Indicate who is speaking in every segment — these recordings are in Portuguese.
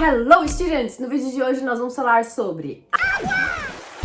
Speaker 1: Hello, students! No vídeo de hoje nós vamos falar sobre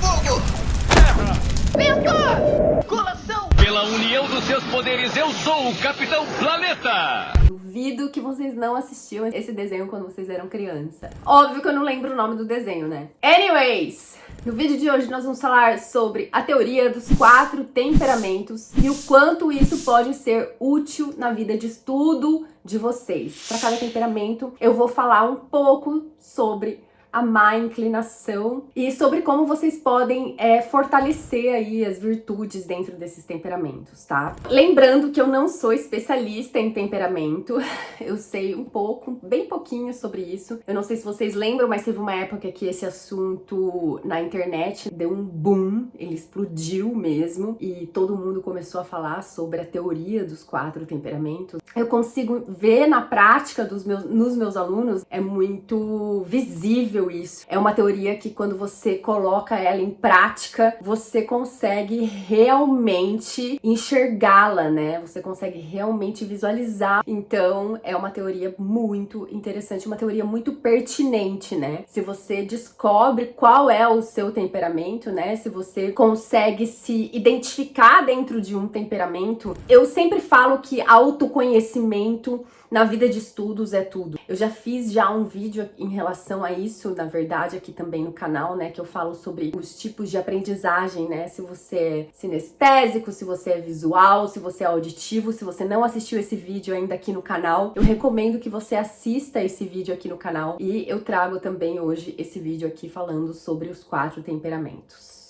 Speaker 2: Fogo! Terra! Vento! Colação! Pela união dos seus poderes, eu sou o Capitão Planeta!
Speaker 1: Duvido que vocês não assistiam esse desenho quando vocês eram criança. Óbvio que eu não lembro o nome do desenho, né? Anyways, no vídeo de hoje nós vamos falar sobre a teoria dos 4 temperamentos e o quanto isso pode ser útil na vida de estudo de vocês. Para cada temperamento, eu vou falar um pouco sobre a má inclinação e sobre como vocês podem fortalecer aí as virtudes dentro desses temperamentos, tá? Lembrando que eu não sou especialista em temperamento, eu sei um pouco, bem pouquinho sobre isso. Eu não sei se vocês lembram, mas teve uma época que esse assunto na internet deu um boom, ele explodiu mesmo e todo mundo começou a falar sobre a teoria dos 4 temperamentos. Eu consigo ver na prática nos meus alunos, é muito visível isso. É uma teoria que quando você coloca ela em prática, você consegue realmente enxergá-la, né? Você consegue realmente visualizar. Então, é uma teoria muito interessante, uma teoria muito pertinente, né? Se você descobre qual é o seu temperamento, né? Se você consegue se identificar dentro de um temperamento, eu sempre falo que autoconhecimento na vida de estudos é tudo. Eu já fiz um vídeo em relação a isso, na verdade, aqui também no canal, né, que eu falo sobre os tipos de aprendizagem, né, se você é sinestésico, se você é visual, se você é auditivo. Se você não assistiu esse vídeo ainda aqui no canal, eu recomendo que você assista esse vídeo aqui no canal e eu trago também hoje esse vídeo aqui falando sobre os 4 temperamentos.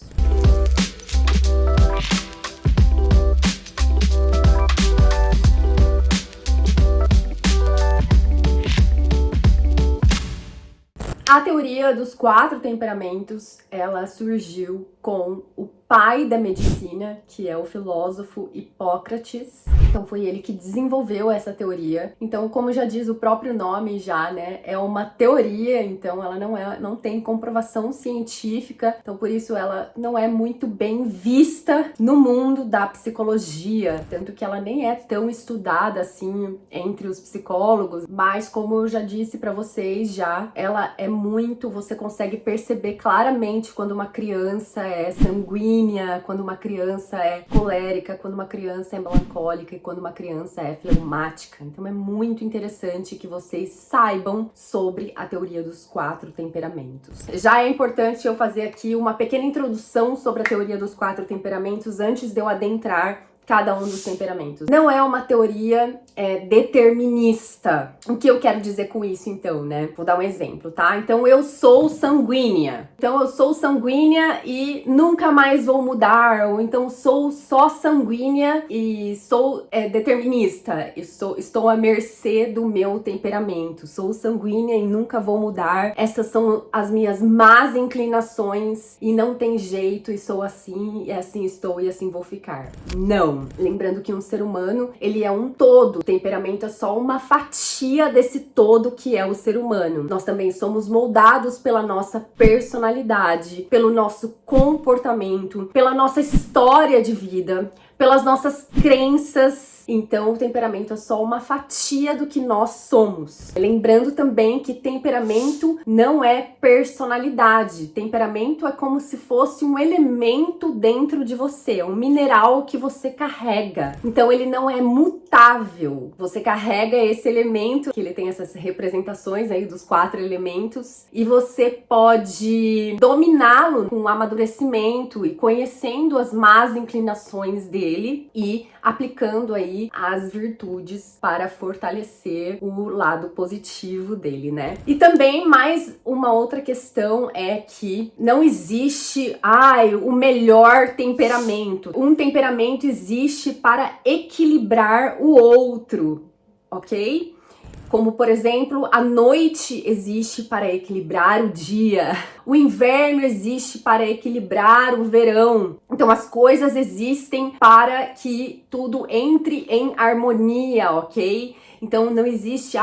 Speaker 1: A teoria dos 4 temperamentos, ela surgiu com o pai da medicina, que é o filósofo Hipócrates. Então foi ele que desenvolveu essa teoria. Então, como já diz o próprio nome já, né, é uma teoria, então ela não tem comprovação científica. Então, por isso ela não é muito bem vista no mundo da psicologia, tanto que ela nem é tão estudada assim entre os psicólogos, mas como eu já disse para vocês ela é muito, você consegue perceber claramente quando uma criança é sanguínea, quando uma criança é colérica, quando uma criança é melancólica e quando uma criança é fleumática. Então é muito interessante que vocês saibam sobre a teoria dos 4 temperamentos. Já é importante eu fazer aqui uma pequena introdução sobre a teoria dos 4 temperamentos antes de eu adentrar cada um dos temperamentos. Não é uma teoria determinista. O que eu quero dizer com isso, então, né? Vou dar um exemplo, tá? Então, eu sou sanguínea. Então, eu sou sanguínea e nunca mais vou mudar. Ou então, sou só sanguínea e sou determinista. Estou à mercê do meu temperamento. Sou sanguínea e nunca vou mudar. Essas são as minhas más inclinações e não tem jeito e sou assim, e assim estou e assim vou ficar. Não. Lembrando que um ser humano, ele é um todo. O temperamento é só uma fatia desse todo que é o ser humano. Nós também somos moldados pela nossa personalidade, pelo nosso comportamento, pela nossa história de vida, pelas nossas crenças. Então, o temperamento é só uma fatia do que nós somos. Lembrando também que temperamento não é personalidade. Temperamento é como se fosse um elemento dentro de você, um mineral que você carrega. Então, ele não é mutável. Você carrega esse elemento, que ele tem essas representações aí dos 4 elementos, e você pode dominá-lo com amadurecimento e conhecendo as más inclinações dele e aplicando aí as virtudes para fortalecer o lado positivo dele, né? E também mais uma outra questão é que não existe, o melhor temperamento. Um temperamento existe para equilibrar o outro, ok? Como, por exemplo, a noite existe para equilibrar o dia. O inverno existe para equilibrar o verão. Então, as coisas existem para que tudo entre em harmonia, ok? Então, não existe,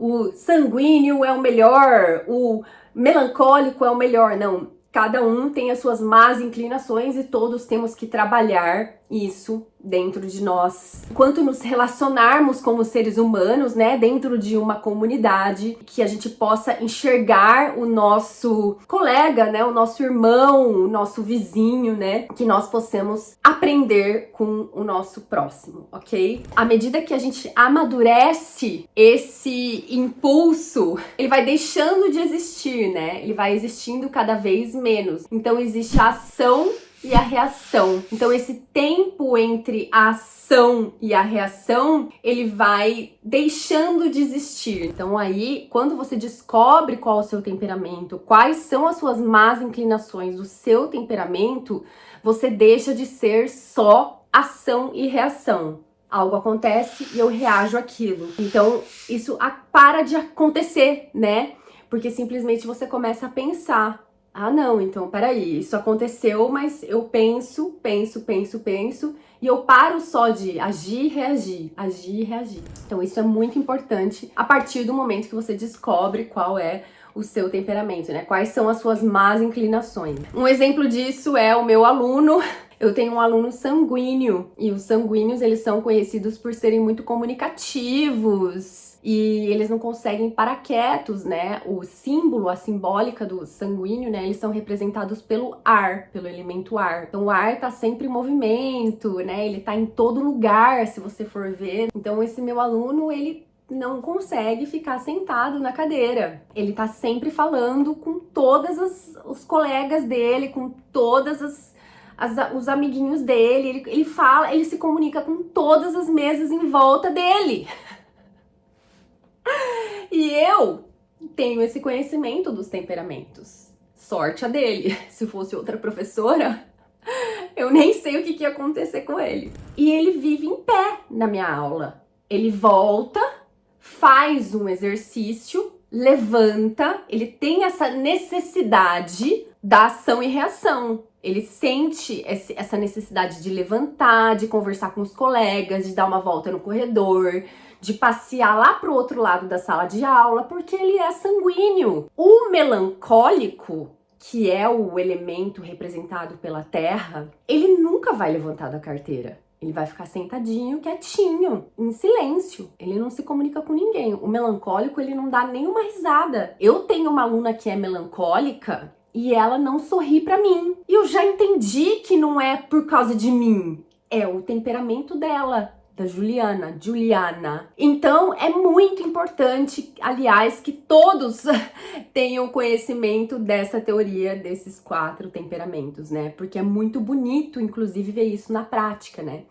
Speaker 1: o sanguíneo é o melhor, o melancólico é o melhor. Não, cada um tem as suas más inclinações e todos temos que trabalhar isso dentro de nós, enquanto nos relacionarmos como seres humanos, né, dentro de uma comunidade, que a gente possa enxergar o nosso colega, né, o nosso irmão, o nosso vizinho, né, que nós possamos aprender com o nosso próximo, ok? À medida que a gente amadurece, esse impulso, ele vai deixando de existir, né, ele vai existindo cada vez menos. Então existe a ação e a reação. Então esse tempo entre a ação e a reação, ele vai deixando de existir. Então aí, quando você descobre qual é o seu temperamento, quais são as suas más inclinações do seu temperamento, você deixa de ser só ação e reação. Algo acontece e eu reajo àquilo. Então isso para de acontecer, né? Porque simplesmente você começa a pensar: ah, não, então, peraí, isso aconteceu, mas eu penso, e eu paro só de agir e reagir, agir e reagir. Então, isso é muito importante a partir do momento que você descobre qual é o seu temperamento, né? Quais são as suas más inclinações. Um exemplo disso é o meu aluno. Eu tenho um aluno sanguíneo, e os sanguíneos, eles são conhecidos por serem muito comunicativos, e eles não conseguem parar quietos, né? O símbolo, a simbólica do sanguíneo, né? Eles são representados pelo ar, pelo elemento ar. Então o ar tá sempre em movimento, né? Ele tá em todo lugar, se você for ver. Então esse meu aluno, ele não consegue ficar sentado na cadeira. Ele tá sempre falando com todas os colegas dele, com todas os amiguinhos dele. Ele fala, ele se comunica com todas as mesas em volta dele. E eu tenho esse conhecimento dos temperamentos. Sorte a dele. Se fosse outra professora, eu nem sei o que ia acontecer com ele. E ele vive em pé na minha aula. Ele volta, faz um exercício, levanta, ele tem essa necessidade da ação e reação. Ele sente essa necessidade de levantar, de conversar com os colegas, de dar uma volta no corredor, de passear lá pro outro lado da sala de aula, porque ele é sanguíneo. O melancólico, que é o elemento representado pela terra, ele nunca vai levantar da carteira. Ele vai ficar sentadinho, quietinho, em silêncio. Ele não se comunica com ninguém. O melancólico, ele não dá nenhuma risada. Eu tenho uma aluna que é melancólica e ela não sorri pra mim. E eu já entendi que não é por causa de mim. É o temperamento dela, da Juliana. Então, é muito importante, aliás, que todos tenham conhecimento dessa teoria, desses 4 temperamentos, né? Porque é muito bonito, inclusive, ver isso na prática, né?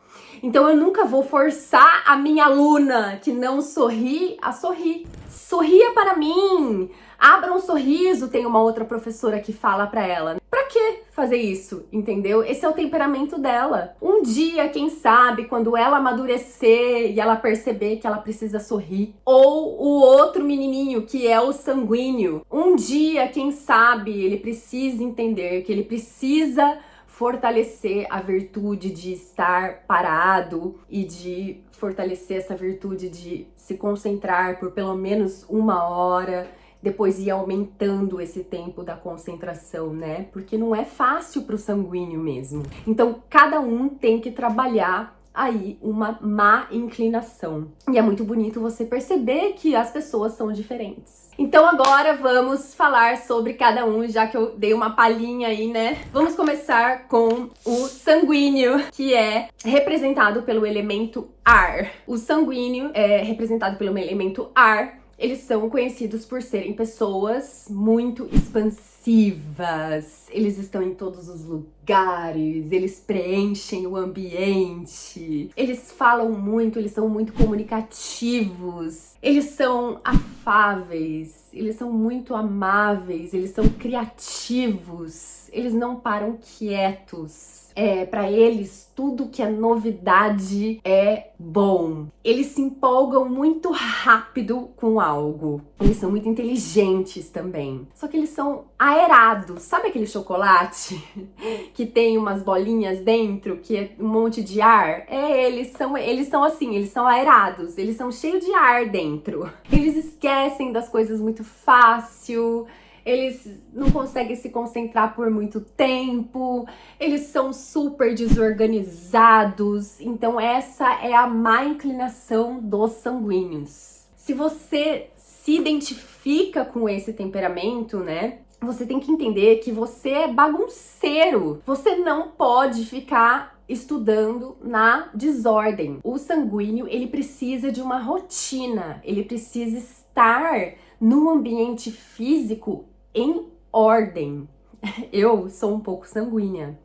Speaker 1: Então, eu nunca vou forçar a minha aluna que não sorri a sorrir. Sorria para mim! Abra um sorriso, tem uma outra professora que fala pra ela. Pra que fazer isso, entendeu? Esse é o temperamento dela. Um dia, quem sabe, quando ela amadurecer e ela perceber que ela precisa sorrir. Ou o outro menininho, que é o sanguíneo. Um dia, quem sabe, ele precisa entender que ele precisa fortalecer a virtude de estar parado e de fortalecer essa virtude de se concentrar por pelo menos 1 hora, depois ir aumentando esse tempo da concentração, né? Porque não é fácil pro sanguíneo mesmo. Então, cada um tem que trabalhar aí uma má inclinação. E é muito bonito você perceber que as pessoas são diferentes. Então agora vamos falar sobre cada um, já que eu dei uma palhinha aí, né? Vamos começar com o sanguíneo, que é representado pelo elemento ar. O sanguíneo é representado pelo elemento ar. Eles são conhecidos por serem pessoas muito expansivas. Eles estão em todos os lugares, eles preenchem o ambiente. Eles falam muito, eles são muito comunicativos. Eles são afáveis, eles são muito amáveis, eles são criativos. Eles não param quietos. Para eles, tudo que é novidade é bom. Eles se empolgam muito rápido com algo. Eles são muito inteligentes também. Só que eles são aerados. Sabe aquele chocolate que tem umas bolinhas dentro, que é um monte de ar? Eles são assim, eles são aerados. Eles são cheios de ar dentro. Eles esquecem das coisas muito fácil. eles não conseguem se concentrar por muito tempo, eles são super desorganizados. Então essa é a má inclinação dos sanguíneos. Se você se identifica com esse temperamento, né? Você tem que entender que você é bagunceiro. Você não pode ficar estudando na desordem. O sanguíneo, ele precisa de uma rotina. Ele precisa estar num ambiente físico em ordem. Eu sou um pouco sanguínea.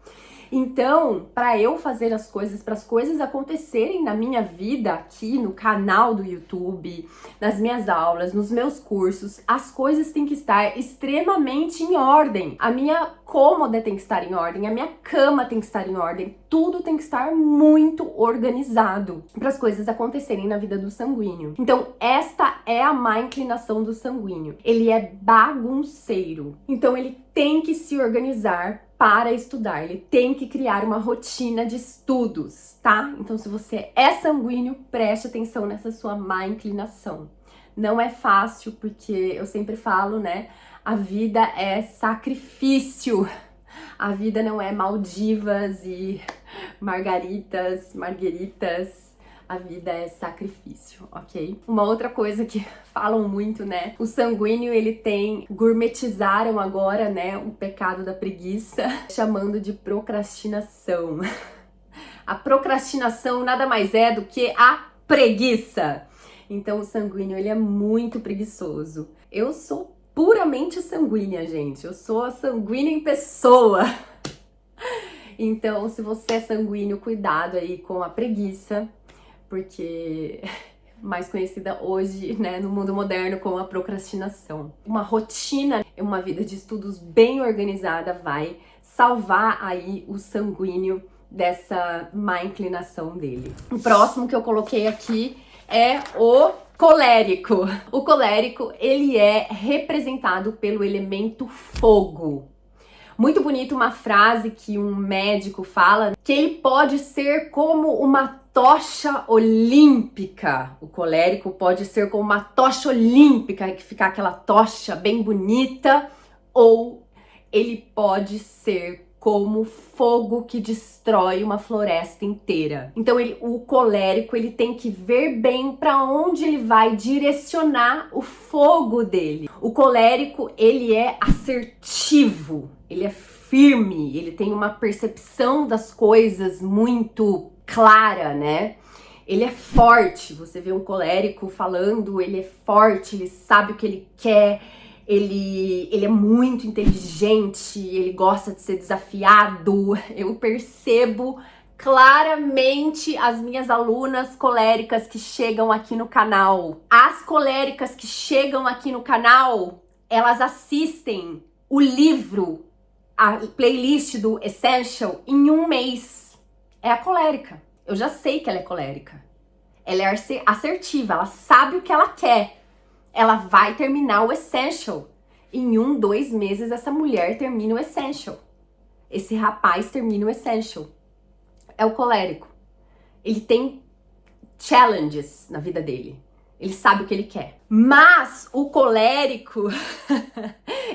Speaker 1: Então, para eu fazer as coisas, para as coisas acontecerem na minha vida aqui no canal do YouTube, nas minhas aulas, nos meus cursos, as coisas têm que estar extremamente em ordem. A minha cômoda tem que estar em ordem, a minha cama tem que estar em ordem, tudo tem que estar muito organizado para as coisas acontecerem na vida do sanguíneo. Então, esta é a má inclinação do sanguíneo. Ele é bagunceiro. Então, ele tem que se organizar para estudar, ele tem que criar uma rotina de estudos, tá? Então, se você é sanguíneo, preste atenção nessa sua má inclinação. Não é fácil, porque eu sempre falo, né? A vida é sacrifício. A vida não é Maldivas e margaritas. A vida é sacrifício, ok? Uma outra coisa que falam muito, né? O sanguíneo, ele gourmetizaram agora, né, o pecado da preguiça, chamando de procrastinação. A procrastinação nada mais é do que a preguiça. Então, o sanguíneo, ele é muito preguiçoso. Eu sou puramente sanguínea, gente. Eu sou a sanguínea em pessoa. Então, se você é sanguíneo, cuidado aí com a preguiça, porque mais conhecida hoje, né, no mundo moderno como a procrastinação. Uma rotina, uma vida de estudos bem organizada vai salvar aí o sanguíneo dessa má inclinação dele. O próximo que eu coloquei aqui é o colérico. O colérico, ele é representado pelo elemento fogo. Muito bonito uma frase que um médico fala, que ele pode ser como uma tocha olímpica. O colérico pode ser como uma tocha olímpica, que fica aquela tocha bem bonita, ou ele pode ser como fogo que destrói uma floresta inteira. Então o colérico, ele tem que ver bem para onde ele vai direcionar o fogo dele. O colérico, ele é assertivo, ele é firme, ele tem uma percepção das coisas muito clara, né? Ele é forte. Você vê um colérico falando, ele é forte, ele sabe o que ele quer. Ele é muito inteligente, ele gosta de ser desafiado. Eu percebo claramente as minhas alunas coléricas que chegam aqui no canal. As coléricas que chegam aqui no canal, elas assistem o livro, a playlist do Essential em um mês. É a colérica. Eu já sei que ela é colérica. Ela é assertiva, ela sabe o que ela quer. Ela vai terminar o Essential. Em 2 meses, essa mulher termina o Essential. Esse rapaz termina o Essential. É o colérico. Ele tem challenges na vida dele. Ele sabe o que ele quer. Mas o colérico,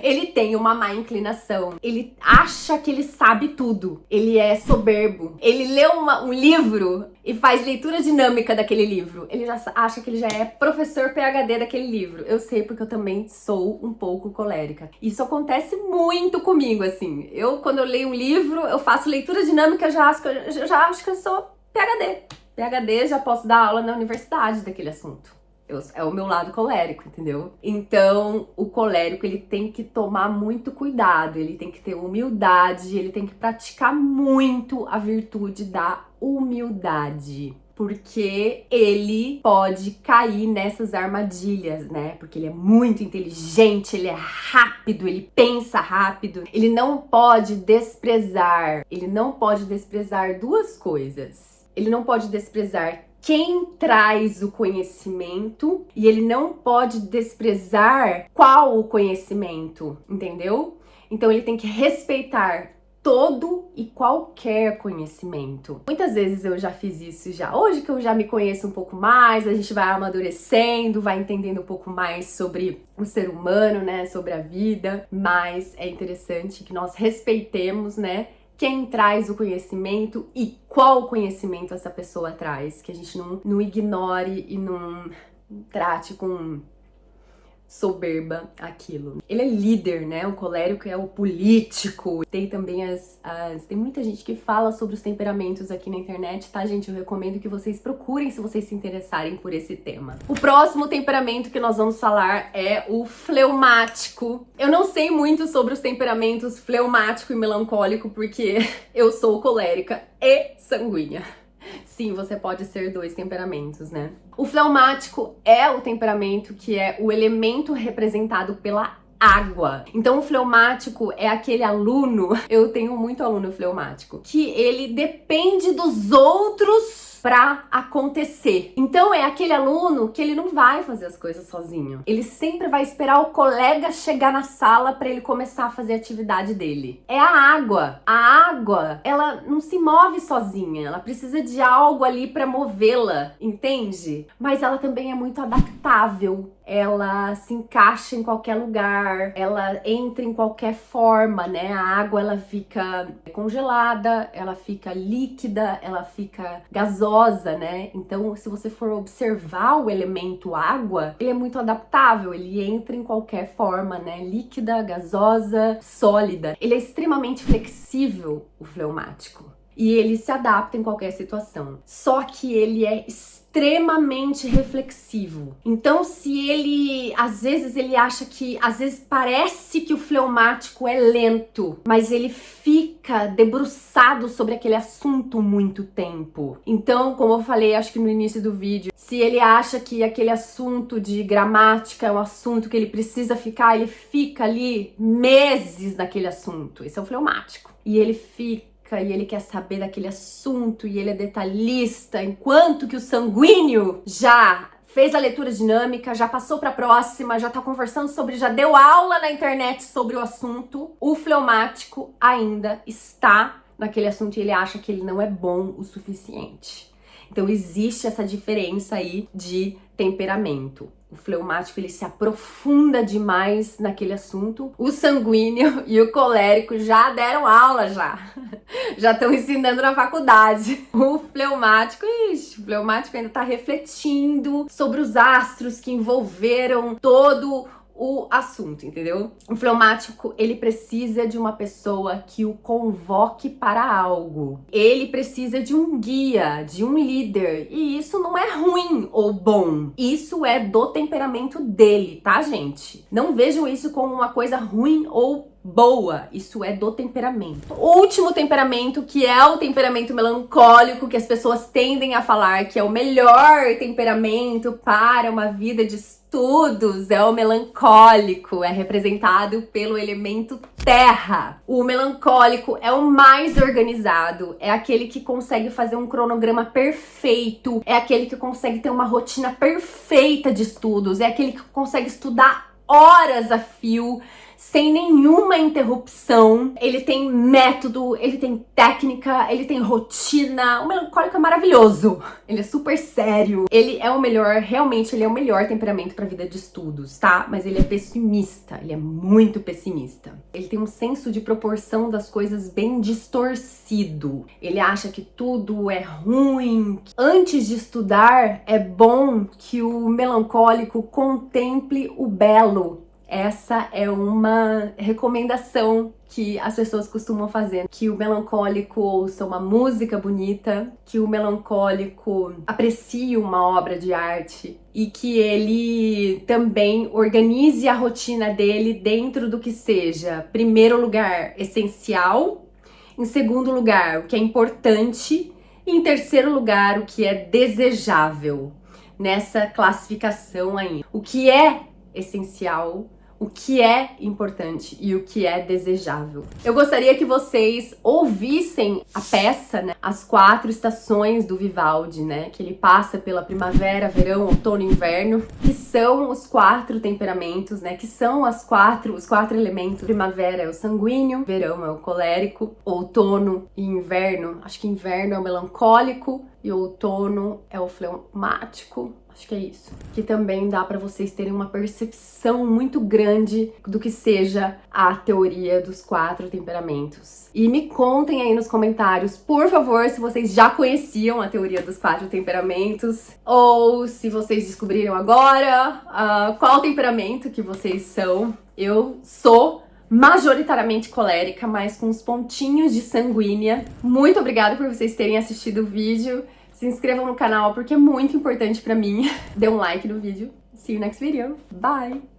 Speaker 1: ele tem uma má inclinação. Ele acha que ele sabe tudo. Ele é soberbo. Ele lê um livro e faz leitura dinâmica daquele livro. Ele já acha que ele já é professor PhD daquele livro. Eu sei, porque eu também sou um pouco colérica. Isso acontece muito comigo, assim. Quando eu leio um livro, eu faço leitura dinâmica, eu já acho que eu sou PhD. PhD, já posso dar aula na universidade daquele assunto. É o meu lado colérico, entendeu? Então, o colérico, ele tem que tomar muito cuidado, ele tem que ter humildade, ele tem que praticar muito a virtude da humildade. Porque ele pode cair nessas armadilhas, né? Porque ele é muito inteligente, ele é rápido, ele pensa rápido. Ele não pode desprezar duas coisas. Ele não pode desprezar quem traz o conhecimento e ele não pode desprezar qual o conhecimento, entendeu? Então ele tem que respeitar todo e qualquer conhecimento. Muitas vezes eu já fiz isso já. Hoje que eu já me conheço um pouco mais, a gente vai amadurecendo, vai entendendo um pouco mais sobre o ser humano, né, sobre a vida, mas é interessante que nós respeitemos, né, quem traz o conhecimento e qual conhecimento essa pessoa traz, que a gente não ignore e não trate com soberba aquilo. Ele é líder, né? O colérico é o político. Tem também tem muita gente que fala sobre os temperamentos aqui na internet, tá, gente? Eu recomendo que vocês procurem se vocês se interessarem por esse tema. O próximo temperamento que nós vamos falar é o fleumático. Eu não sei muito sobre os temperamentos fleumático e melancólico porque eu sou colérica e sanguínea. Sim, você pode ser 2 temperamentos, né? O fleumático é o temperamento que é o elemento representado pela água. Então, o fleumático é aquele aluno, eu tenho muito aluno fleumático, que ele depende dos outros pra acontecer. Então é aquele aluno que ele não vai fazer as coisas sozinho. Ele sempre vai esperar o colega chegar na sala pra ele começar a fazer a atividade dele. É a água. A água, ela não se move sozinha. Ela precisa de algo ali pra movê-la, entende? Mas ela também é muito adaptável. Ela se encaixa em qualquer lugar, ela entra em qualquer forma, né? A água, ela fica congelada, ela fica líquida, ela fica gasosa, né? Então, se você for observar o elemento água, ele é muito adaptável, ele entra em qualquer forma, né? Líquida, gasosa, sólida. Ele é extremamente flexível, o fleumático. E ele se adapta em qualquer situação. Só que ele é extremamente reflexivo. Então, se ele, às vezes ele acha que, às vezes parece que o fleumático é lento, mas ele fica debruçado sobre aquele assunto muito tempo. Então, como eu falei, acho que no início do vídeo, se ele acha que aquele assunto de gramática é um assunto que ele precisa ficar, ele fica ali meses naquele assunto. Esse é o fleumático. E ele fica e ele quer saber daquele assunto e ele é detalhista, enquanto que o sanguíneo já fez a leitura dinâmica, já passou para a próxima, já tá conversando sobre, já deu aula na internet sobre o assunto. O fleumático ainda está naquele assunto e ele acha que ele não é bom o suficiente. Então existe essa diferença aí de temperamento. O fleumático, ele se aprofunda demais naquele assunto. O sanguíneo e o colérico já deram aula, já estão ensinando na faculdade. O fleumático ainda tá refletindo sobre os astros que envolveram todo o assunto, entendeu? O fleumático, ele precisa de uma pessoa que o convoque para algo. Ele precisa de um guia, de um líder. E isso não é ruim ou bom. Isso é do temperamento dele, tá, gente? Não vejam isso como uma coisa ruim ou boa, isso é do temperamento. O último temperamento, que é o temperamento melancólico, que as pessoas tendem a falar que é o melhor temperamento para uma vida de estudos, é o melancólico, é representado pelo elemento terra. O melancólico é o mais organizado, é aquele que consegue fazer um cronograma perfeito, é aquele que consegue ter uma rotina perfeita de estudos, é aquele que consegue estudar horas a fio, sem nenhuma interrupção. Ele tem método, ele tem técnica, ele tem rotina. O melancólico é maravilhoso. Ele é super sério. Ele é o melhor, realmente ele é o melhor temperamento para a vida de estudos, tá? Mas ele é pessimista, ele é muito pessimista. Ele tem um senso de proporção das coisas bem distorcido. Ele acha que tudo é ruim. Antes de estudar, é bom que o melancólico contemple o belo. Essa é uma recomendação que as pessoas costumam fazer, que o melancólico ouça uma música bonita, que o melancólico aprecie uma obra de arte e que ele também organize a rotina dele dentro do que seja, primeiro lugar, essencial, em segundo lugar, o que é importante e em terceiro lugar, o que é desejável, nessa classificação aí. O que é essencial, o que é importante e o que é desejável. Eu gostaria que vocês ouvissem a peça, né? As 4 estações do Vivaldi, né? Que ele passa pela primavera, verão, outono e inverno, que são os 4 temperamentos, né? Que são os 4 elementos. Primavera é o sanguíneo, verão é o colérico, outono e inverno, acho que inverno é o melancólico e outono é o fleumático. Acho que é isso. Que também dá para vocês terem uma percepção muito grande do que seja a teoria dos 4 temperamentos. E me contem aí nos comentários, por favor, se vocês já conheciam a teoria dos 4 temperamentos ou se vocês descobriram agora qual temperamento que vocês são. Eu sou majoritariamente colérica, mas com uns pontinhos de sanguínea. Muito obrigada por vocês terem assistido o vídeo. Se inscrevam no canal porque é muito importante pra mim. Dê um like no vídeo. See you next video. Bye!